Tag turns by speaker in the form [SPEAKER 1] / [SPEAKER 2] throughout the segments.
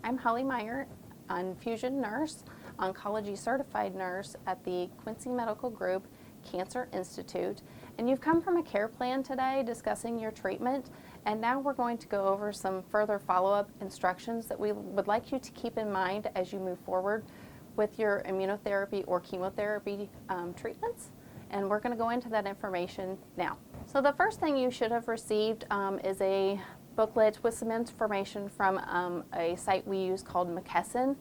[SPEAKER 1] I'm Holly Meyer, Infusion nurse, oncology certified nurse at the Quincy Medical Group Cancer Institute. And you've come from a care plan today discussing your treatment. And now we're going to go over some further follow-up instructions that we would like you to keep in mind as you move forward with your immunotherapy or chemotherapy treatments. And we're going to go into that information now. So the first thing you should have received is a booklet with some information from a site we use called McKesson.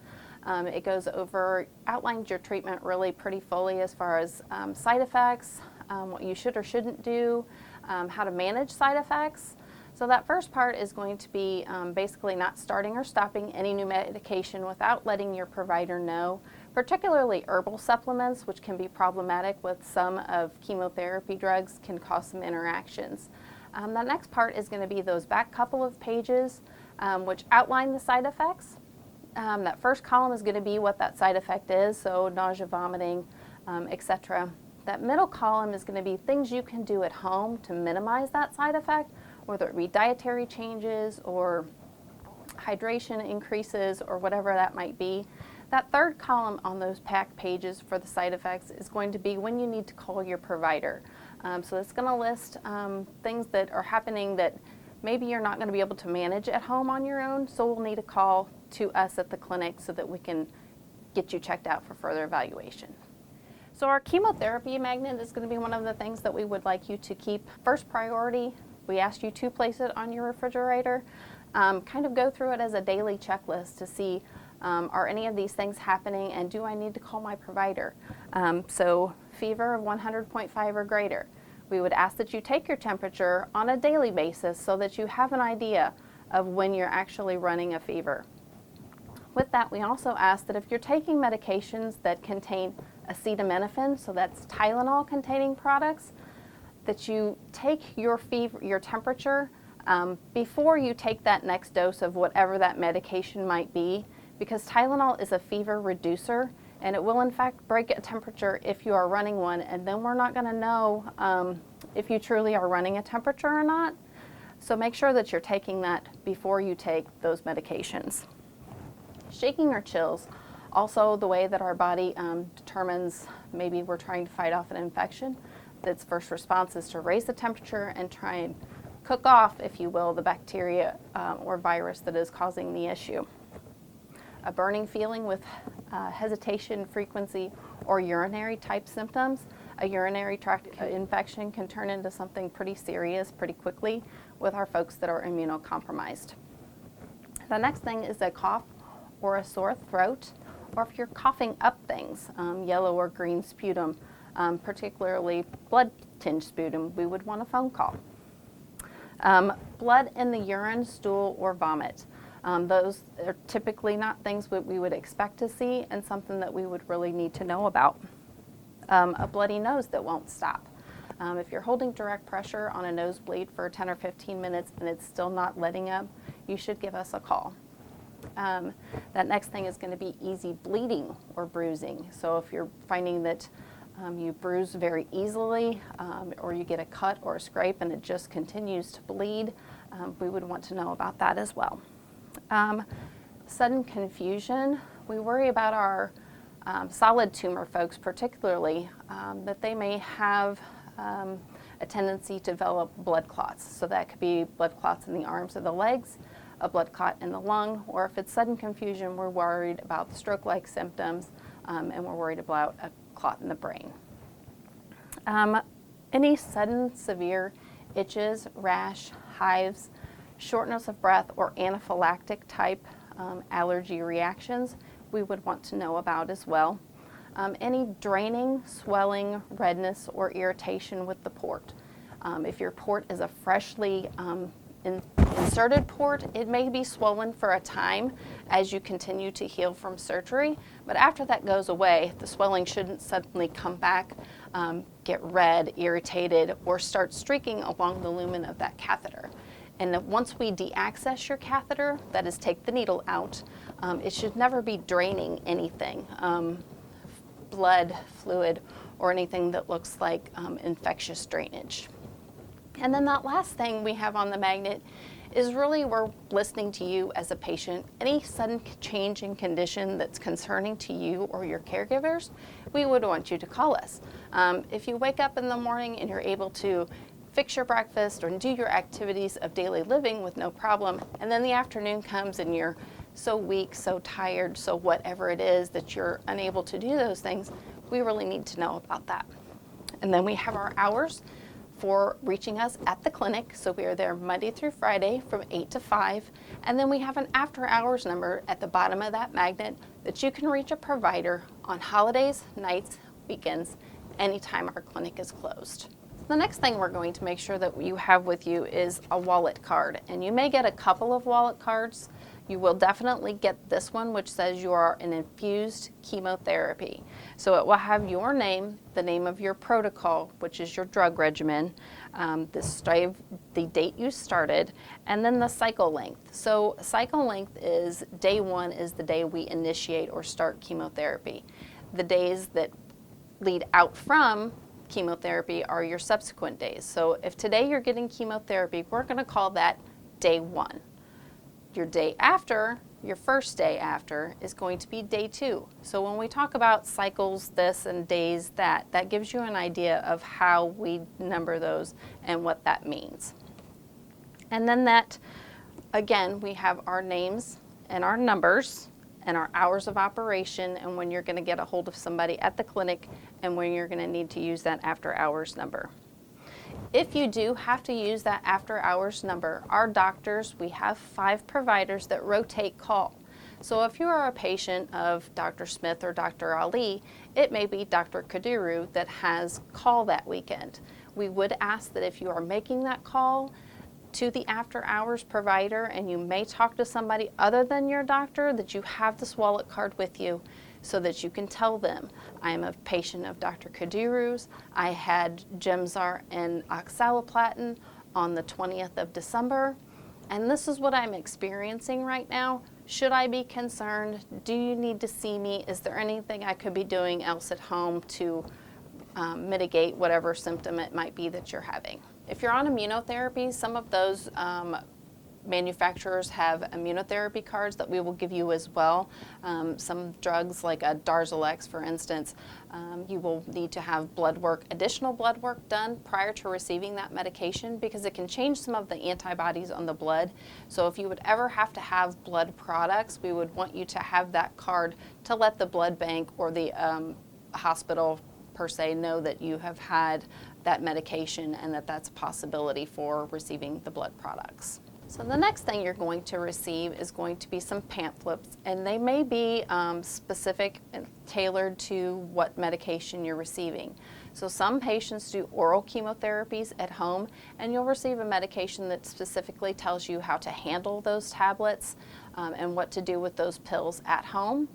[SPEAKER 1] It goes over, outlines your treatment really pretty fully as far as side effects, what you should or shouldn't do, how to manage side effects. So that first part is going to be basically not starting or stopping any new medication without letting your provider know, particularly herbal supplements, which can be problematic with some of chemotherapy drugs, can cause some interactions. The next part is going to be those back couple of pages, which outline the side effects. That first column is going to be what that side effect is, so nausea, vomiting, etc. That middle column is going to be things you can do at home to minimize that side effect, whether it be dietary changes or hydration increases or whatever that might be. That third column on those pack pages for the side effects is going to be when you need to call your provider. So it's going to list things that are happening that maybe you're not going to be able to manage at home on your own, so we'll need a call to us at the clinic so that we can get you checked out for further evaluation. So our chemotherapy magnet is going to be one of the things that we would like you to keep first priority. We asked you to place it on your refrigerator. Kind of go through it as a daily checklist to see are any of these things happening and do I need to call my provider? So fever of 100.5 or greater. We would ask that you take your temperature on a daily basis so that you have an idea of when you're actually running a fever. With that, we also ask that if you're taking medications that contain acetaminophen, so that's Tylenol containing products, that you take your fever, your temperature before you take that next dose of whatever that medication might be, because Tylenol is a fever reducer and it will in fact break a temperature if you are running one, and then we're not going to know if you truly are running a temperature or not. So make sure that you're taking that before you take those medications. Shaking or chills, also the way that our body determines maybe we're trying to fight off an infection. Its first response is to raise the temperature and try and cook off, if you will, the bacteria or virus that is causing the issue. A burning feeling with hesitation, frequency, or urinary type symptoms. A urinary tract infection can turn into something pretty serious pretty quickly with our folks that are immunocompromised. The next thing is a cough or a sore throat, or if you're coughing up things, yellow or green sputum, particularly blood-tinged sputum, we would want a phone call. Blood in the urine, stool, or vomit. Those are typically not things that we would expect to see and something that we would really need to know about. A bloody nose that won't stop. If you're holding direct pressure on a nosebleed for 10 or 15 minutes and it's still not letting up, you should give us a call. That next thing is going to be easy bleeding or bruising. So if you're finding that you bruise very easily or you get a cut or a scrape and it just continues to bleed, we would want to know about that as well. Sudden confusion. We worry about our solid tumor folks particularly, that they may have a tendency to develop blood clots. So that could be blood clots in the arms or the legs, a blood clot in the lung, or if it's sudden confusion, we're worried about the stroke-like symptoms and we're worried about a clot in the brain. Any sudden severe itches, rash, hives, shortness of breath, or anaphylactic type allergy reactions, we would want to know about as well. Any draining, swelling, redness, or irritation with the port. If your port is a freshly inserted port, it may be swollen for a time as you continue to heal from surgery, but after that goes away, the swelling shouldn't suddenly come back, get red, irritated, or start streaking along the lumen of that catheter. And once we de-access your catheter, that is take the needle out, it should never be draining anything, blood, fluid, or anything that looks like infectious drainage. And then that last thing we have on the magnet is really we're listening to you as a patient. Any sudden change in condition that's concerning to you or your caregivers, we would want you to call us. If you wake up in the morning and you're able to fix your breakfast or do your activities of daily living with no problem, and then the afternoon comes and you're so weak, so tired, so whatever it is that you're unable to do those things, we really need to know about that. And then we have our hours for reaching us at the clinic. So we are there Monday through Friday from 8 to 5. And then we have an after hours number at the bottom of that magnet that you can reach a provider on holidays, nights, weekends, anytime our clinic is closed. The next thing we're going to make sure that you have with you is a wallet card. And you may get a couple of wallet cards. You will definitely get this one, which says you are an infused chemotherapy. So it will have your name, the name of your protocol, which is your drug regimen, the date you started, and then the cycle length. So cycle length is day 1 is the day we initiate or start chemotherapy. The days that lead out from chemotherapy are your subsequent days. So if today you're getting chemotherapy, we're going to call that day 1. Your day after, your first day after, is going to be day 2. So when we talk about cycles this and days that gives you an idea of how we number those and what that means. And then that, again, we have our names and our numbers and our hours of operation and when you're going to get a hold of somebody at the clinic and when you're going to need to use that after hours number. If you do have to use that after hours number, our doctors, we have 5 providers that rotate call. So if you are a patient of Dr. Smith or Dr. Ali, it may be Dr. Kadiru that has call that weekend. We would ask that if you are making that call to the after hours provider and you may talk to somebody other than your doctor, that you have this wallet card with you so that you can tell them, I am a patient of Dr. Kadiru's, I had Gemzar and oxaliplatin on the 20th of December, and this is what I'm experiencing right now. Should I be concerned? Do you need to see me? Is there anything I could be doing else at home to mitigate whatever symptom it might be that you're having? If you're on immunotherapy, some of those manufacturers have immunotherapy cards that we will give you as well. Some drugs like a Darzalex, for instance, you will need to have additional blood work done prior to receiving that medication because it can change some of the antibodies on the blood. So if you would ever have to have blood products, we would want you to have that card to let the blood bank or the hospital per se know that you have had that medication and that that's a possibility for receiving the blood products. So the next thing you're going to receive is going to be some pamphlets, and they may be specific and tailored to what medication you're receiving. So some patients do oral chemotherapies at home, and you'll receive a medication that specifically tells you how to handle those tablets and what to do with those pills at home.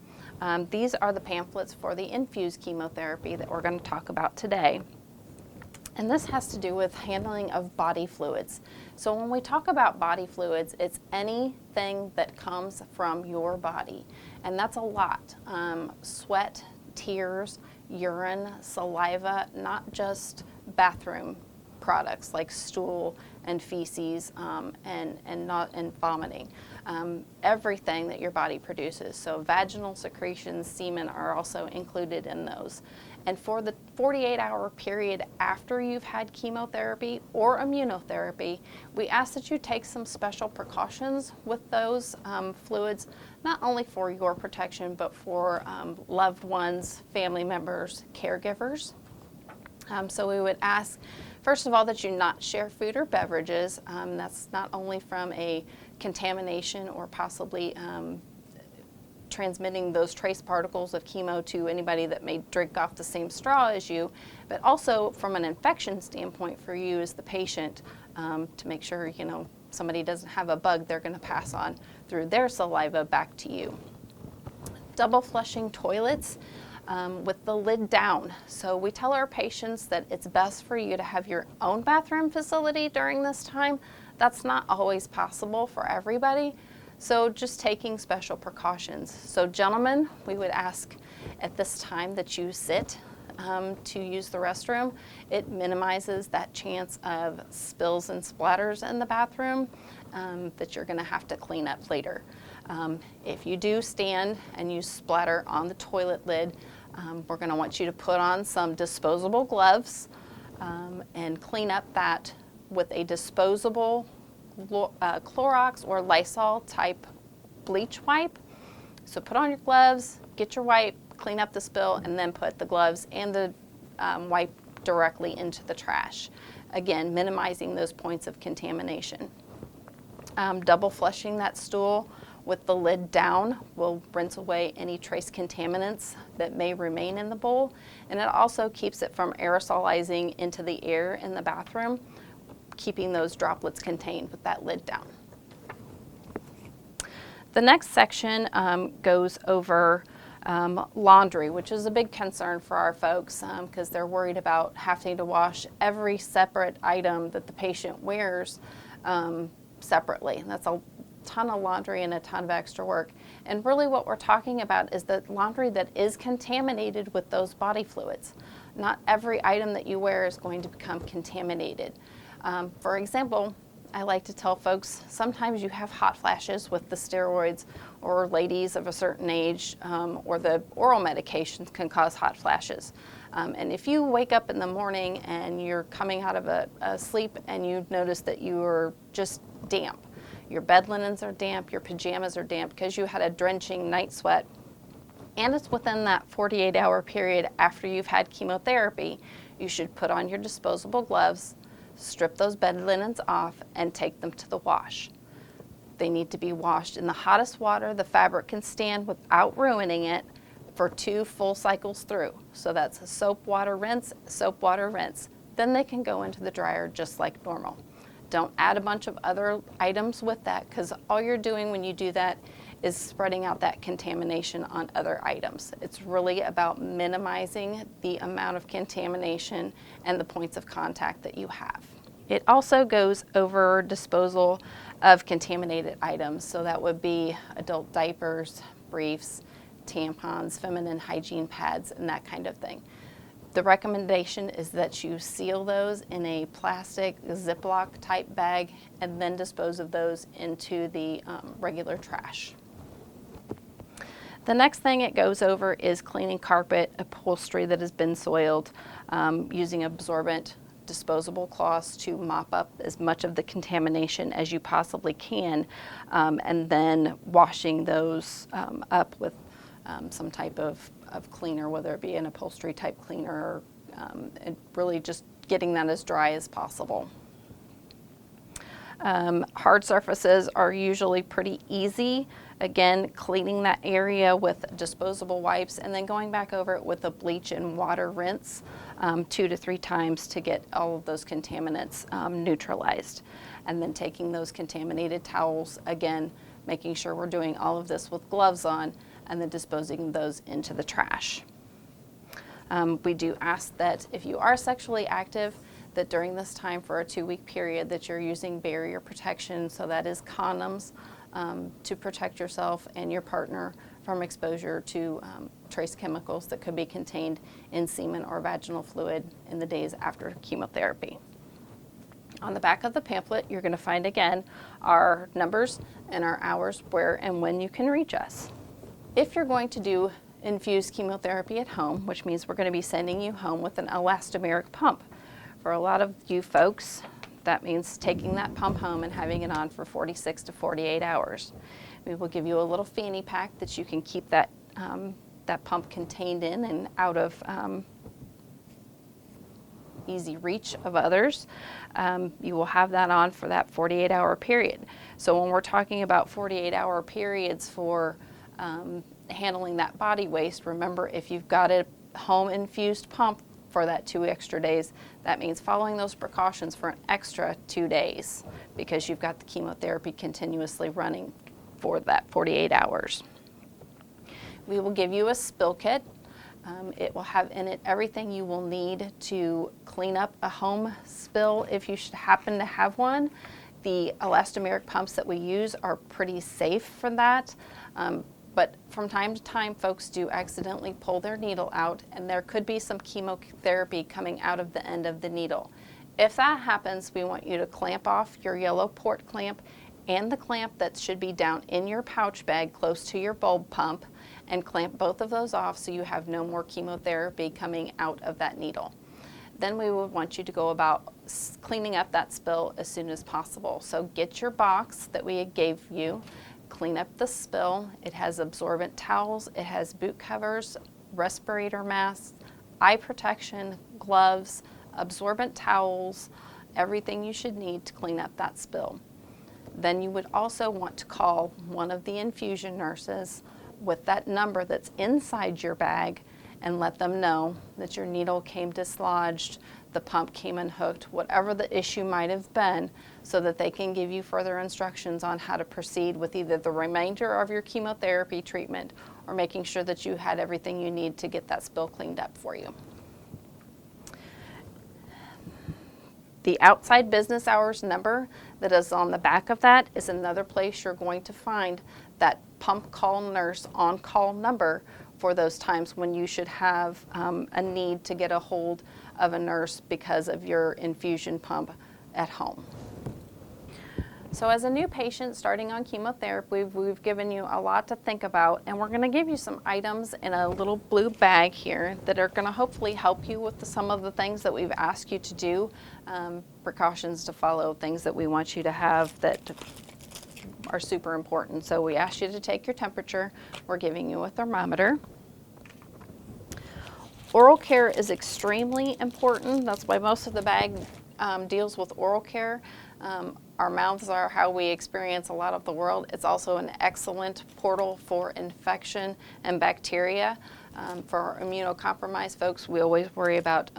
[SPEAKER 1] These are the pamphlets for the infused chemotherapy that we're going to talk about today. And this has to do with handling of body fluids. So when we talk about body fluids, it's anything that comes from your body. And that's a lot. Sweat, tears, urine, saliva, not just bathroom products like stool and feces and vomiting. Everything that your body produces. So vaginal secretions, semen are also included in those. And for the 48-hour period after you've had chemotherapy or immunotherapy, we ask that you take some special precautions with those fluids, not only for your protection, but for loved ones, family members, caregivers. So we would ask, first of all, that you not share food or beverages. That's not only from a contamination or possibly transmitting those trace particles of chemo to anybody that may drink off the same straw as you, but also from an infection standpoint for you as the patient, to make sure somebody doesn't have a bug they're going to pass on through their saliva back to you. Double flushing toilets with the lid down. So we tell our patients that it's best for you to have your own bathroom facility during this time. That's not always possible for everybody. So just taking special precautions. So gentlemen, we would ask at this time that you sit to use the restroom. It minimizes that chance of spills and splatters in the bathroom. that you're going to have to clean up later. If you do stand and you splatter on the toilet lid, we're going to want you to put on some disposable gloves and clean up that with a disposable Clorox or Lysol type bleach wipe. So put on your gloves, get your wipe, clean up the spill, and then put the gloves and the wipe directly into the trash. Again, minimizing those points of contamination. Double flushing that stool with the lid down will rinse away any trace contaminants that may remain in the bowl, and it also keeps it from aerosolizing into the air in the bathroom, keeping those droplets contained with that lid down. The next section goes over laundry, which is a big concern for our folks because they're worried about having to wash every separate item that the patient wears separately. And that's a ton of laundry and a ton of extra work. And really what we're talking about is the laundry that is contaminated with those body fluids. Not every item that you wear is going to become contaminated. For example, I like to tell folks sometimes you have hot flashes with the steroids, or ladies of a certain age, or the oral medications can cause hot flashes. And if you wake up in the morning and you're coming out of a sleep and you notice that you are just damp, your bed linens are damp, your pajamas are damp because you had a drenching night sweat, and it's within that 48-hour period after you've had chemotherapy, you should put on your disposable gloves, strip those bed linens off, and take them to the wash. They need to be washed in the hottest water the fabric can stand without ruining it for 2 full cycles through. So that's a soap, water, rinse, soap, water, rinse. Then they can go into the dryer just like normal. Don't add a bunch of other items with that, because all you're doing when you do that is spreading out that contamination on other items. It's really about minimizing the amount of contamination and the points of contact that you have. It also goes over disposal of contaminated items. So that would be adult diapers, briefs, tampons, feminine hygiene pads, and that kind of thing. The recommendation is that you seal those in a plastic Ziploc type bag and then dispose of those into the regular trash. The next thing it goes over is cleaning carpet, upholstery that has been soiled, using absorbent disposable cloths to mop up as much of the contamination as you possibly can, and then washing those up with some type of cleaner, whether it be an upholstery type cleaner, and really just getting that as dry as possible. Hard surfaces are usually pretty easy. Again, cleaning that area with disposable wipes and then going back over it with a bleach and water rinse 2 to 3 times to get all of those contaminants neutralized. And then taking those contaminated towels, again, making sure we're doing all of this with gloves on, and then disposing those into the trash. We do ask that if you are sexually active, that during this time for a 2-week period that you're using barrier protection, so that is condoms, to protect yourself and your partner from exposure to trace chemicals that could be contained in semen or vaginal fluid in the days after chemotherapy. On the back of the pamphlet, you're going to find again our numbers and our hours where and when you can reach us. If you're going to do infused chemotherapy at home, which means we're going to be sending you home with an elastomeric pump. For a lot of you folks, that means taking that pump home and having it on for 46 to 48 hours. We will give you a little fanny pack that you can keep that pump contained in and out of easy reach of others. You will have that on for that 48-hour period. So when we're talking about 48-hour periods for handling that body waste, remember, if you've got a home infused pump for that 2 extra days, that means following those precautions for an extra 2 days because you've got the chemotherapy continuously running for that 48 hours. We will give you a spill kit. It will have in it everything you will need to clean up a home spill if you should happen to have one. The elastomeric pumps that we use are pretty safe for that. But from time to time, folks do accidentally pull their needle out, and there could be some chemotherapy coming out of the end of the needle. If that happens, we want you to clamp off your yellow port clamp and the clamp that should be down in your pouch bag close to your bulb pump, and clamp both of those off so you have no more chemotherapy coming out of that needle. Then we would want you to go about cleaning up that spill as soon as possible. So get your box that we gave you, clean up the spill. It has absorbent towels, it has boot covers, respirator masks, eye protection, gloves, absorbent towels, everything you should need to clean up that spill. Then you would also want to call one of the infusion nurses with that number that's inside your bag and let them know that your needle came dislodged, the pump came unhooked, whatever the issue might have been, so that they can give you further instructions on how to proceed with either the remainder of your chemotherapy treatment or making sure that you had everything you need to get that spill cleaned up for you. The outside business hours number that is on the back of that is another place you're going to find that pump call nurse on-call number for those times when you should have a need to get a hold of a nurse because of your infusion pump at home. So as a new patient starting on chemotherapy, we've given you a lot to think about, and we're going to give you some items in a little blue bag here that are going to hopefully help you with some of the things that we've asked you to do, precautions to follow, things that we want you to have that are super important. So we asked you to take your temperature. We're giving you a thermometer. Oral care is extremely important. That's why most of the bag deals with oral care. Our mouths are how we experience a lot of the world. It's also an excellent portal for infection and bacteria. For immunocompromised folks, we always worry about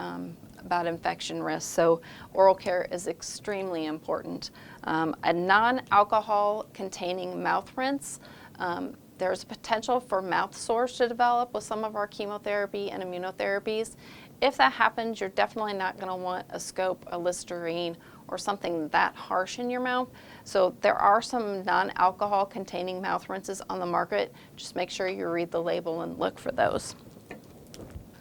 [SPEAKER 1] infection risks. So oral care is extremely important. A non-alcohol containing mouth rinse. There's potential for mouth sores to develop with some of our chemotherapy and immunotherapies. If that happens, you're definitely not going to want a scope, a Listerine, or something that harsh in your mouth. So there are some non-alcohol containing mouth rinses on the market. Just make sure you read the label and look for those.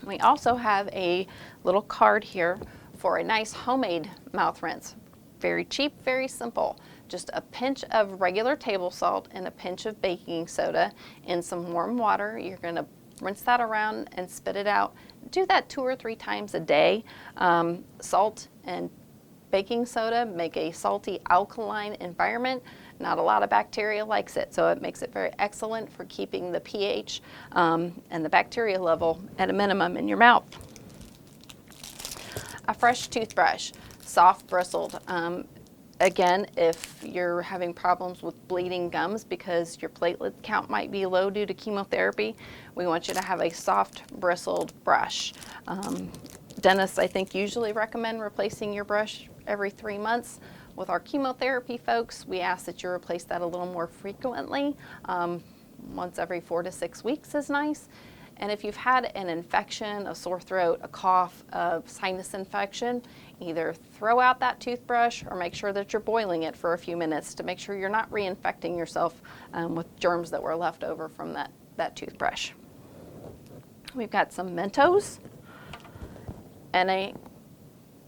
[SPEAKER 1] We also have a little card here for a nice homemade mouth rinse. Very cheap, very simple. Just a pinch of regular table salt and a pinch of baking soda in some warm water. You're going to rinse that around and spit it out. Do that 2 or 3 times a day. Salt and baking soda make a salty alkaline environment. Not a lot of bacteria likes it, so it makes it very excellent for keeping the pH and the bacteria level at a minimum in your mouth. A fresh toothbrush, soft bristled. Again, if you're having problems with bleeding gums because your platelet count might be low due to chemotherapy, we want you to have a soft bristled brush. Dentists, I think, usually recommend replacing your brush every 3 months. With our chemotherapy folks, we ask that you replace that a little more frequently. Once every 4 to 6 weeks is nice. And if you've had an infection, a sore throat, a cough, a sinus infection, either throw out that toothbrush or make sure that you're boiling it for a few minutes to make sure you're not reinfecting yourself with germs that were left over from that toothbrush. We've got some Mentos and a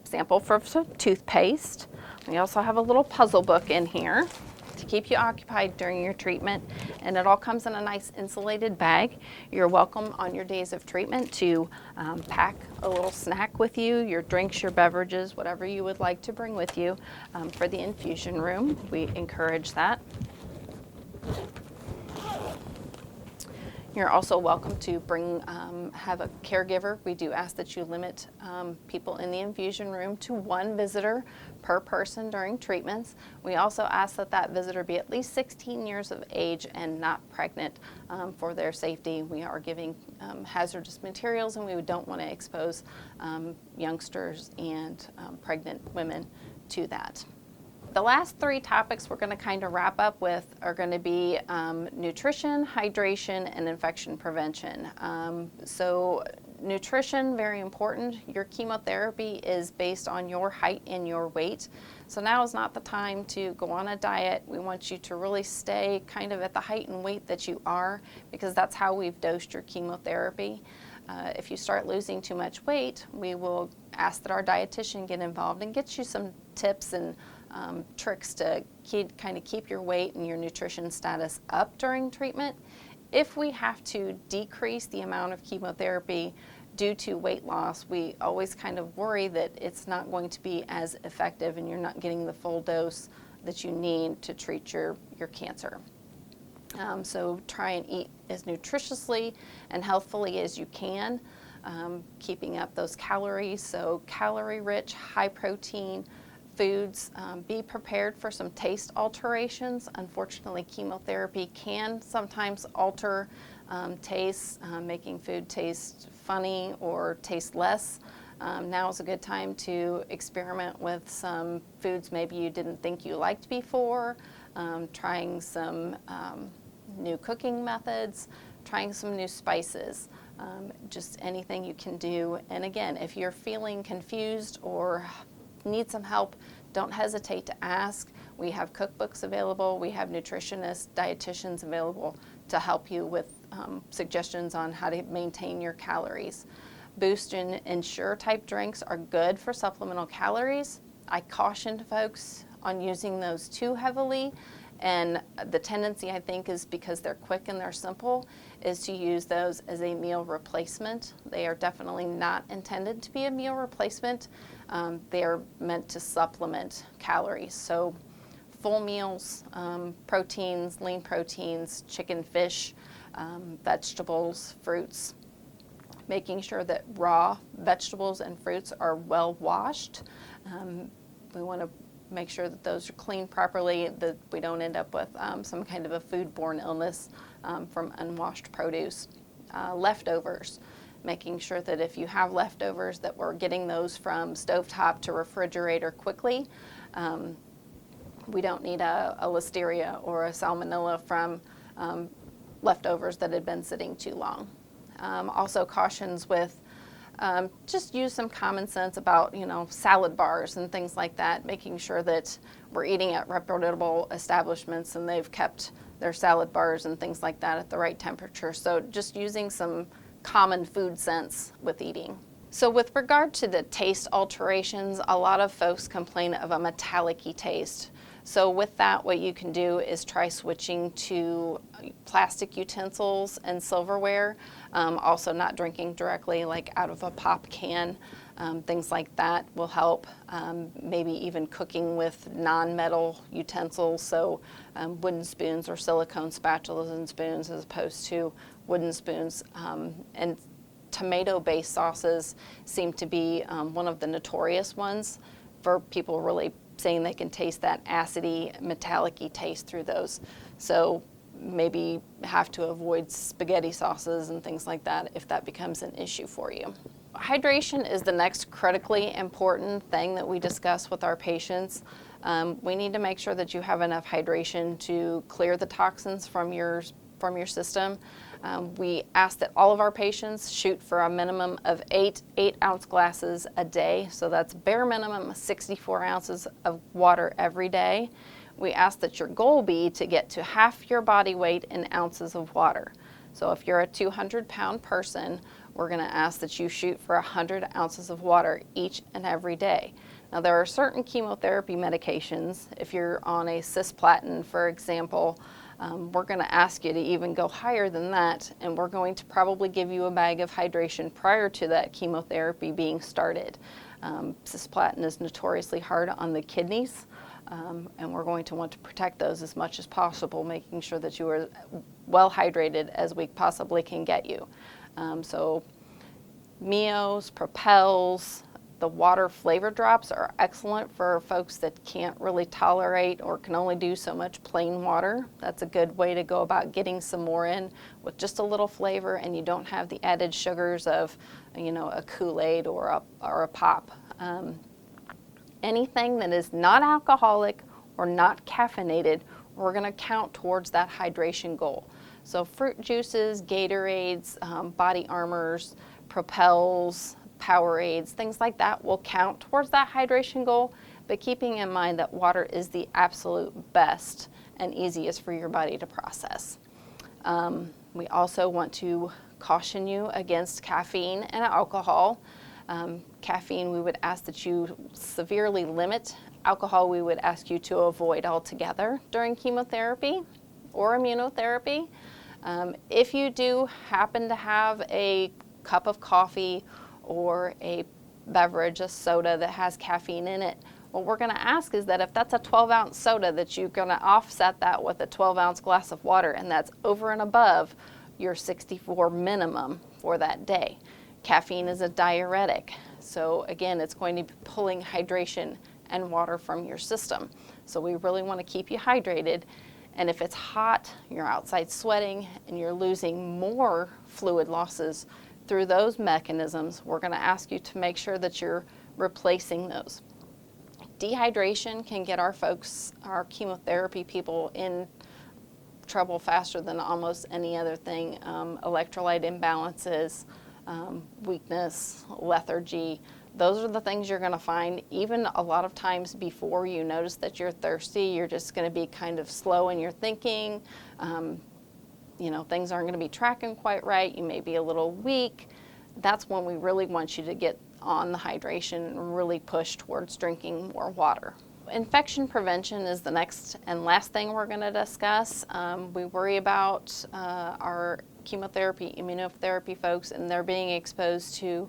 [SPEAKER 1] sample for some toothpaste. We also have a little puzzle book in here to keep you occupied during your treatment, and it all comes in a nice insulated bag. You're welcome on your days of treatment to pack a little snack with you, your drinks, your beverages, whatever you would like to bring with you for the infusion room. We encourage that. You're also welcome to have a caregiver. We do ask that you limit people in the infusion room to 1 visitor per person during treatments. We also ask that that visitor be at least 16 years of age and not pregnant for their safety. We are giving hazardous materials, and we don't want to expose youngsters and pregnant women to that. The last 3 topics we're going to kind of wrap up with are going to be nutrition, hydration, and infection prevention. So nutrition, very important. Your chemotherapy is based on your height and your weight. So now is not the time to go on a diet. We want you to really stay kind of at the height and weight that you are, because that's how we've dosed your chemotherapy. If you start losing too much weight, we will ask that our dietitian get involved and get you some tips and tricks to kind of keep your weight and your nutrition status up during treatment. If we have to decrease the amount of chemotherapy due to weight loss, we always kind of worry that it's not going to be as effective and you're not getting the full dose that you need to treat your cancer. So try and eat as nutritiously and healthfully as you can, keeping up those calories. So calorie-rich, high-protein foods. Be prepared for some taste alterations. Unfortunately, chemotherapy can sometimes alter taste, making food taste funny or taste less. Now is a good time to experiment with some foods maybe you didn't think you liked before, trying some new cooking methods, trying some new spices, just anything you can do. And again, if you're feeling confused or need some help, don't hesitate to ask. We have cookbooks available. We have nutritionists, dietitians available to help you with suggestions on how to maintain your calories. Boost and Ensure type drinks are good for supplemental calories. I caution folks on using those too heavily, and the tendency, I think, is because they're quick and they're simple, is to use those as a meal replacement. They are definitely not intended to be a meal replacement. They are meant to supplement calories. So full meals, proteins, lean proteins, chicken, fish, vegetables, fruits, making sure that raw vegetables and fruits are well washed. We want to make sure that those are cleaned properly, that we don't end up with some kind of a foodborne illness from unwashed produce. Leftovers, making sure that if you have leftovers that we're getting those from stovetop to refrigerator quickly. We don't need a listeria or a salmonella from leftovers that had been sitting too long. Also cautions with just use some common sense about, salad bars and things like that, making sure that we're eating at reputable establishments and they've kept their salad bars and things like that at the right temperature. So just using some common food sense with eating. So with regard to the taste alterations, a lot of folks complain of a metallic-y taste. So with that, what you can do is try switching to plastic utensils and silverware. Also not drinking directly like out of a pop can. Things like that will help. Maybe even cooking with non-metal utensils, so wooden spoons or silicone spatulas and spoons as opposed to wooden spoons. And tomato-based sauces seem to be one of the notorious ones for people really saying they can taste that acidy, metallic-y taste through those. So maybe have to avoid spaghetti sauces and things like that if that becomes an issue for you. Hydration is the next critically important thing that we discuss with our patients. We need to make sure that you have enough hydration to clear the toxins from your system. We ask that all of our patients shoot for a minimum of 8-ounce glasses a day. So that's bare minimum 64 ounces of water every day. We ask that your goal be to get to half your body weight in ounces of water. So if you're a 200-pound person, we're going to ask that you shoot for 100 ounces of water each and every day. Now there are certain chemotherapy medications. If you're on a cisplatin, for example, we're going to ask you to even go higher than that, and we're going to probably give you a bag of hydration prior to that chemotherapy being started. Cisplatin is notoriously hard on the kidneys, and we're going to want to protect those as much as possible, making sure that you are well hydrated as we possibly can get you. So Mios, Propels, the water flavor drops are excellent for folks that can't really tolerate or can only do so much plain water. That's a good way to go about getting some more in with just a little flavor, and you don't have the added sugars of, a Kool-Aid or a pop. Anything that is not alcoholic or not caffeinated, we're going to count towards that hydration goal. So fruit juices, Gatorades, Body Armors, Propels, Powerades, things like that will count towards that hydration goal, but keeping in mind that water is the absolute best and easiest for your body to process. We also want to caution you against caffeine and alcohol. Caffeine, we would ask that you severely limit Alcohol we would ask you to avoid altogether during chemotherapy or immunotherapy. If you do happen to have a cup of coffee or a beverage, a soda that has caffeine in it, what we're going to ask is that if that's a 12-ounce soda, that you're going to offset that with a 12-ounce glass of water, and that's over and above your 64 minimum for that day. Caffeine is a diuretic, so again, it's going to be pulling hydration and water from your system. So we really want to keep you hydrated. And if it's hot, you're outside sweating, and you're losing more fluid losses through those mechanisms, we're going to ask you to make sure that you're replacing those. Dehydration can get our folks, our chemotherapy people, in trouble faster than almost any other thing. Electrolyte imbalances, weakness, lethargy, those are the things you're going to find. Even a lot of times before you notice that you're thirsty, you're just going to be kind of slow in your thinking. Things aren't going to be tracking quite right. You may be a little weak. That's when we really want you to get on the hydration and really push towards drinking more water. Infection prevention is the next and last thing we're going to discuss. We worry about our chemotherapy, immunotherapy folks, and they're being exposed to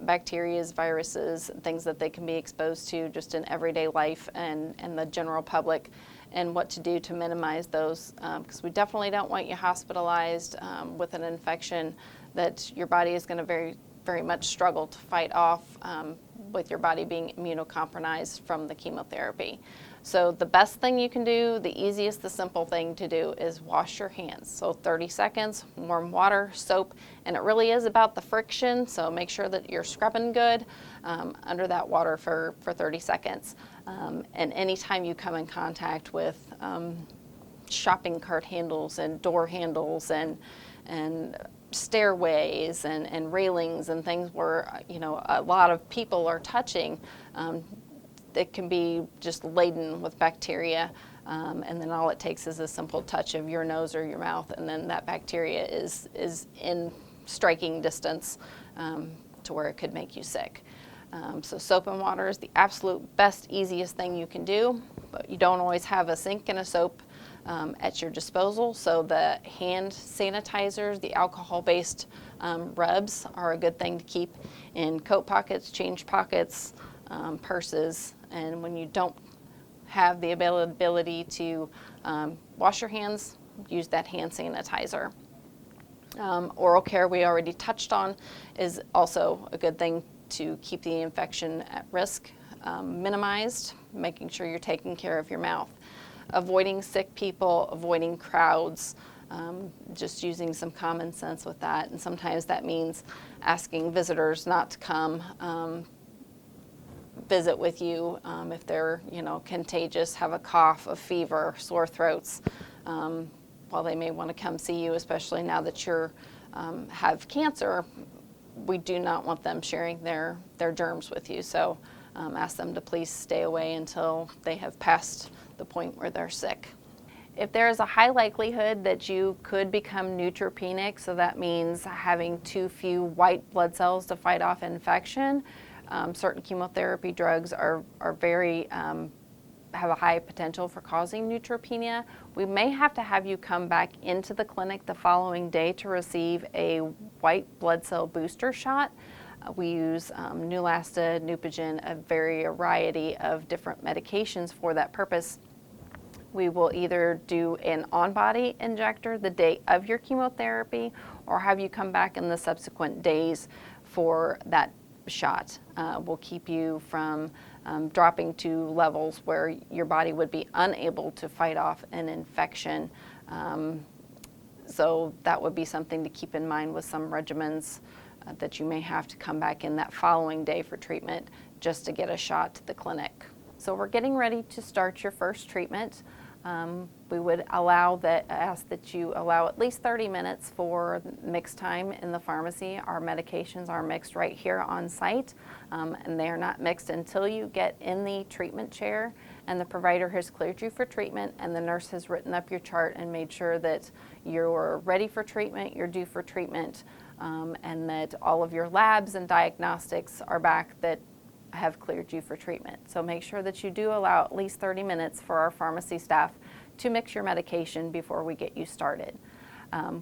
[SPEAKER 1] bacteria, viruses, things that they can be exposed to just in everyday life and the general public, and what to do to minimize those, because we definitely don't want you hospitalized with an infection that your body is going to very much struggle to fight off, with your body being immunocompromised from the chemotherapy. So the best thing you can do, the easiest, the simple thing to do, is wash your hands. So 30 seconds, warm water, soap, and it really is about the friction, so make sure that you're scrubbing good under that water for 30 seconds. And anytime you come in contact with shopping cart handles and door handles and stairways and railings and things where a lot of people are touching, it can be just laden with bacteria, and then all it takes is a simple touch of your nose or your mouth, and then that bacteria is in striking distance to where it could make you sick. So soap and water is the absolute best, easiest thing you can do, but you don't always have a sink and a soap at your disposal. So the hand sanitizers, the alcohol-based rubs are a good thing to keep in coat pockets, change pockets, purses, and when you don't have the ability to wash your hands, use that hand sanitizer. Oral care, we already touched on, is also a good thing to keep the infection at risk minimized, making sure you're taking care of your mouth. Avoiding sick people, avoiding crowds, just using some common sense with that. And sometimes that means asking visitors not to come visit with you if they're contagious, have a cough, a fever, sore throats, while they may want to come see you, especially now that you're have cancer. We do not want them sharing their germs with you, so ask them to please stay away until they have passed the point where they're sick. If there is a high likelihood that you could become neutropenic, so that means having too few white blood cells to fight off infection, certain chemotherapy drugs are very have a high potential for causing neutropenia. We may have to have you come back into the clinic the following day to receive a white blood cell booster shot. We use Neulasta, Neupogen, a variety of different medications for that purpose. We will either do an on-body injector the day of your chemotherapy or have you come back in the subsequent days for that shot. We'll keep you from dropping to levels where your body would be unable to fight off an infection. So that would be something to keep in mind with some regimens, that you may have to come back in that following day for treatment just to get a shot to the clinic. So we're getting ready to start your first treatment. We would ask that you allow at least 30 minutes for mix time in the pharmacy. Our medications are mixed right here on site, and they are not mixed until you get in the treatment chair and the provider has cleared you for treatment and the nurse has written up your chart and made sure that you're ready for treatment, you're due for treatment, and that all of your labs and diagnostics are back, that have cleared you for treatment. So make sure that you do allow at least 30 minutes for our pharmacy staff to mix your medication before we get you started.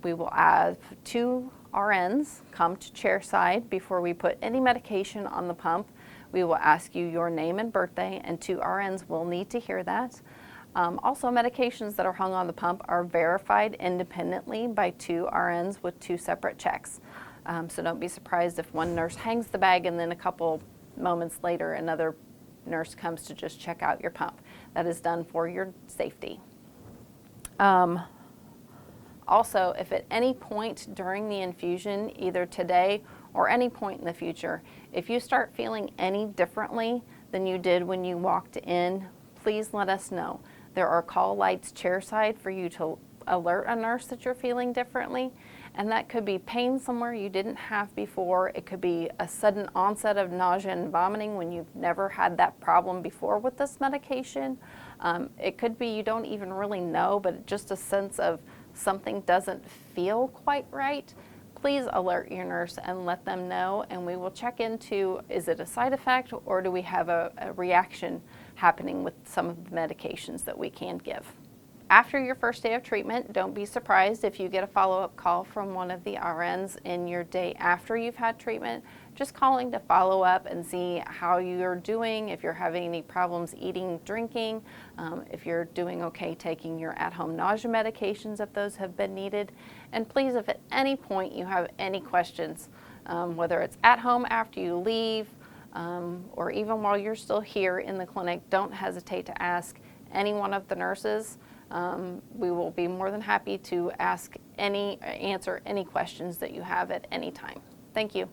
[SPEAKER 1] We will have 2 RNs come to chairside before we put any medication on the pump. We will ask you your name and birthday, and 2 RNs will need to hear that. Also, medications that are hung on the pump are verified independently by 2 RNs with 2 separate checks. So don't be surprised if one nurse hangs the bag and then a couple moments later another nurse comes to just check out your pump. That is done for your safety. Also, if at any point during the infusion, either today or any point in the future, if you start feeling any differently than you did when you walked in, please let us know. There are call lights chairside for you to alert a nurse that you're feeling differently, and that could be pain somewhere you didn't have before. It could be a sudden onset of nausea and vomiting when you've never had that problem before with this medication. It could be you don't even really know, but just a sense of something doesn't feel quite right. Please alert your nurse and let them know, and we will check into, is it a side effect or do we have a reaction happening with some of the medications that we can give. After your first day of treatment, don't be surprised if you get a follow-up call from one of the RNs in your day after you've had treatment, just calling to follow up and see how you're doing, if you're having any problems eating, drinking, if you're doing okay taking your at-home nausea medications if those have been needed. And please, if at any point you have any questions, whether it's at home after you leave, or even while you're still here in the clinic, don't hesitate to ask any one of the nurses. We will be more than happy to answer any questions that you have at any time. Thank you.